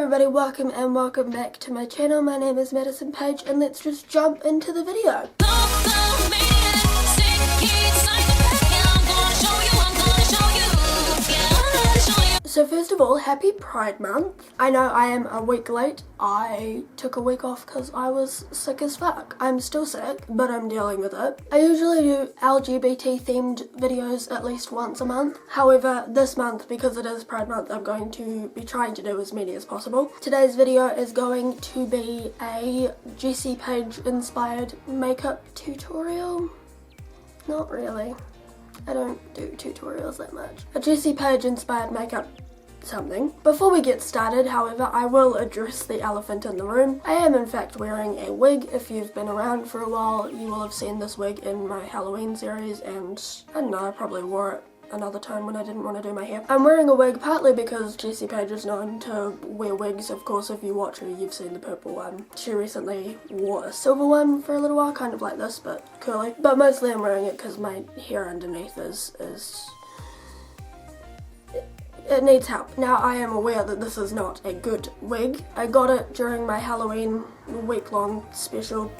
everybody, welcome back to my channel. My name is Madison Paige and let's just jump into the video. So first of all, happy Pride Month. I know I am a week late. I took a week off because I was sick as fuck. I'm still sick, but I'm dealing with it. I usually do LGBT themed videos at least once a month. However, this month, because it is Pride Month, I'm going to be trying to do as many as possible. Today's video is going to be a Jessie Paege inspired makeup tutorial. Not really. I don't do tutorials that much. A Jessie Paege inspired makeup something. Before we get started, however, I will address the elephant in the room. I am in fact wearing a wig. If you've been around for a while, you will have seen this wig in my Halloween series, and I don't know, I probably wore it another time when I didn't want to do my hair. I'm wearing a wig partly because Jessie Paege is known to wear wigs. Of course, if you watch her, you've seen the purple one. She recently wore a silver one for a little while, kind of like this, but curly. But mostly I'm wearing it because my hair underneath it needs help. Now, I am aware that this is not a good wig. I got it during my Halloween week-long special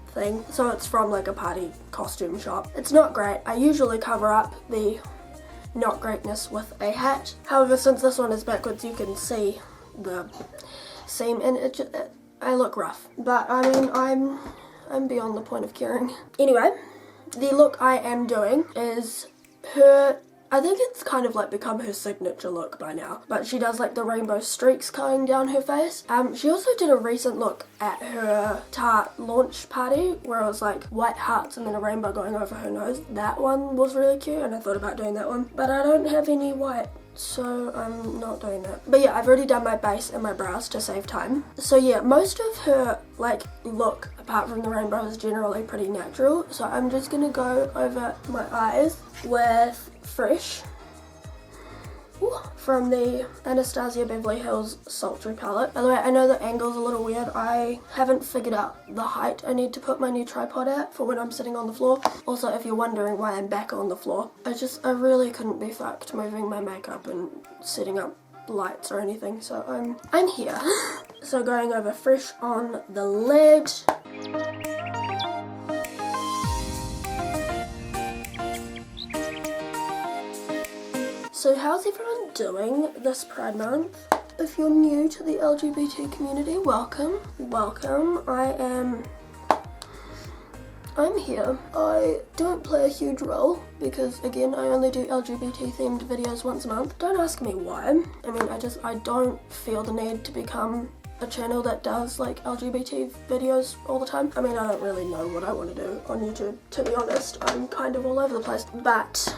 thing, so it's from like a party costume shop. It's not great. I usually cover up the not greatness with a hat. However, since this one is backwards, you can see the seam, and I look rough. But I mean, I'm beyond the point of caring. Anyway, the look I am doing is her. I think it's kind of like become her signature look by now, but she does like the rainbow streaks going down her face. She also did a recent look at her Tarte launch party where it was like white hearts and then a rainbow going over her nose. That one was really cute and I thought about doing that one, but I don't have any white, so I'm not doing that. But yeah, I've already done my base and my brows to save time. So yeah, most of her like look, apart from the rainbow, is generally pretty natural. So I'm just gonna go over my eyes with Fresh from the Anastasia Beverly Hills Sultry palette. By the way, I know the angle's a little weird. I haven't figured out the height I need to put my new tripod at for when I'm sitting on the floor. Also, if you're wondering why I'm back on the floor, I really couldn't be fucked moving my makeup and setting up lights or anything, so I'm here. So going over Fresh on the lid. So how's everyone doing this Pride Month? If you're new to the LGBT community, welcome. I'm here. I don't play a huge role because, again, I only do LGBT themed videos once a month. Don't ask me why. I mean, I don't feel the need to become a channel that does like LGBT videos all the time. I mean, I don't really know what I want to do on YouTube, to be honest. I'm kind of all over the place, but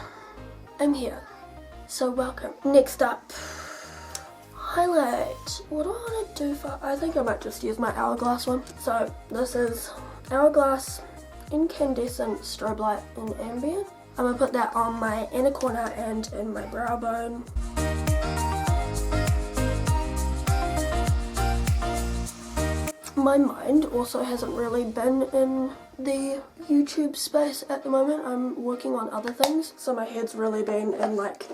I'm here. So welcome. Next up, highlight. What do I want to do for, I think I might just use my Hourglass one. So this is Hourglass Incandescent Strobe Light in Ambient. I'm going to put that on my inner corner and in my brow bone. My mind also hasn't really been in the YouTube space at the moment. I'm working on other things, so my head's really been in like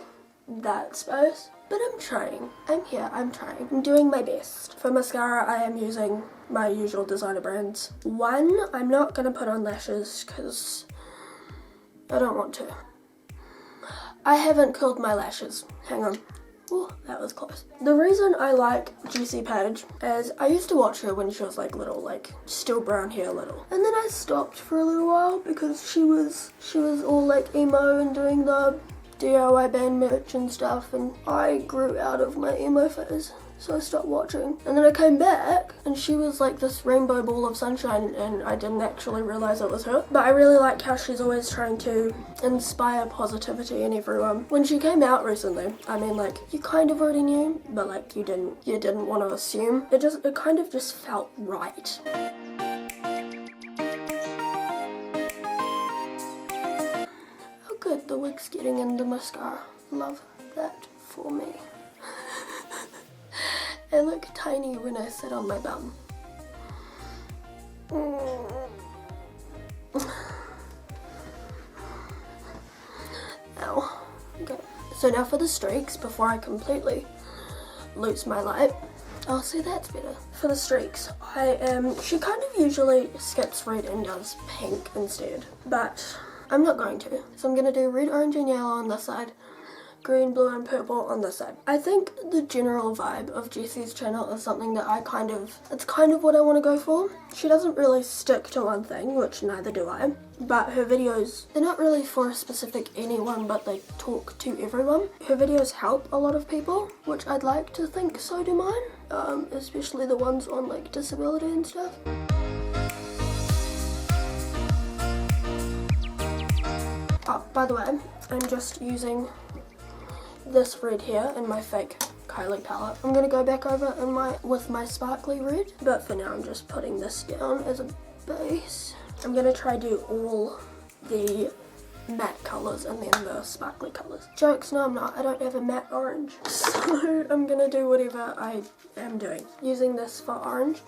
that space. But I'm trying. I'm here, I'm trying. I'm doing my best. For mascara, I am using my usual designer brands. One, I'm not gonna put on lashes because I don't want to. I haven't curled my lashes. Hang on. Ooh, that was close. The reason I like Jessie Paege is I used to watch her when she was like little, like still brown hair little. And then I stopped for a little while because she was all like emo and doing the DIY band merch and stuff, and I grew out of my emo phase, so I stopped watching. And then I came back and she was like this rainbow ball of sunshine and I didn't actually realise it was her. But I really like how she's always trying to inspire positivity in everyone. When she came out recently, I mean, like, you kind of already knew, but like you didn't want to assume. It kind of just felt right. Good, the wig's getting in the mascara. Love that for me. I look tiny when I sit on my bum. Ow. Okay. So now for the streaks, before I completely lose my light, Oh, see, that's better. For the streaks, she kind of usually skips red and does pink instead, but I'm not going to. So I'm gonna do red, orange and yellow on this side, green, blue and purple on this side. I think the general vibe of Jessie's channel is something that it's kind of what I want to go for. She doesn't really stick to one thing, which neither do I, but her videos, they're not really for a specific anyone, but they talk to everyone. Her videos help a lot of people, which I'd like to think so do mine, especially the ones on like disability and stuff. Oh, by the way, I'm just using this red here in my fake Kylie palette. I'm gonna go back over with my sparkly red, but for now I'm just putting this down as a base. I'm gonna try do all the matte colours and then the sparkly colours. Jokes, no I'm not, I don't have a matte orange. So I'm gonna do whatever I am doing. Using this for orange.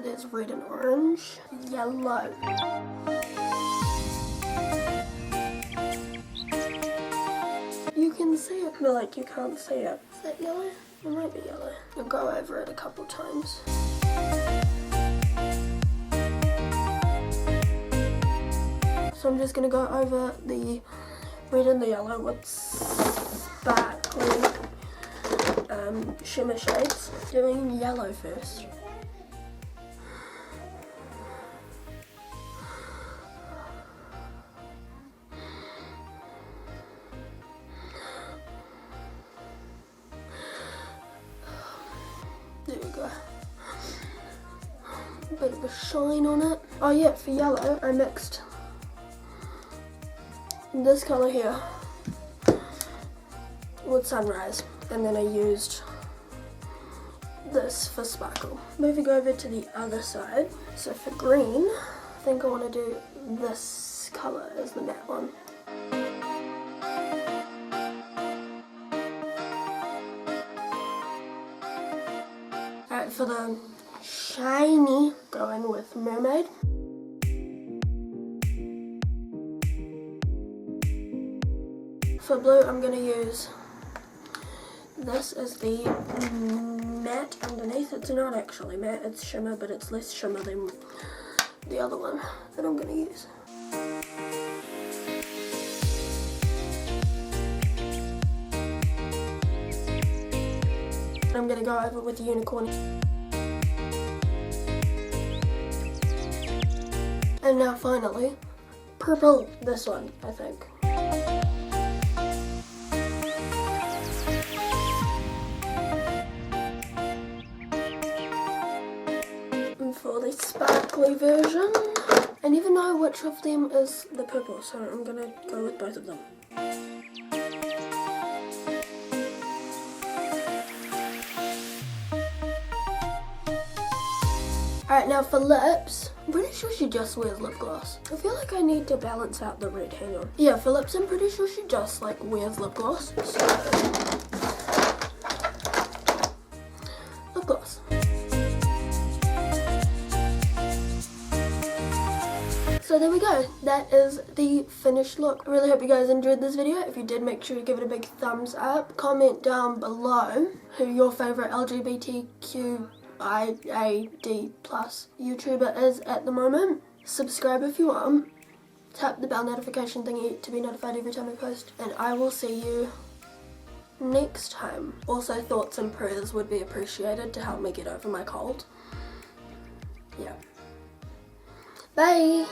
There's red and orange, yellow. You can see it, but like you can't see it. Is that yellow? It might be yellow. I'll go over it a couple times. So I'm just gonna go over the red and the yellow with sparkly shimmer shades. Doing yellow first. There we go. A bit of a shine on it. Oh yeah, for yellow, I mixed this colour here with Sunrise, and then I used this for sparkle. Moving over to the other side. So for green, I think I want to do this colour as the matte one. For the shiny, go in with Mermaid. For blue, I'm going to use this as the matte underneath. It's not actually matte, it's shimmer, but it's less shimmer than the other one that I'm going to use. I'm going to go over with the unicorn. And now finally, purple, this one, I think. And for the sparkly version, I never know which of them is the purple, so I'm going to go with both of them. Alright, now for lips, I'm pretty sure she just wears lip gloss. I feel like I need to balance out the red, hang on. Yeah, for lips, I'm pretty sure she just like wears lip gloss. So, lip gloss. So there we go, that is the finished look. I really hope you guys enjoyed this video. If you did, make sure to give it a big thumbs up. Comment down below who your favourite LGBTQIAD+ YouTuber is at the moment. Subscribe if you want. Tap the bell notification thingy to be notified every time I post. And I will see you next time. Also, thoughts and prayers would be appreciated to help me get over my cold. Yeah. Bye!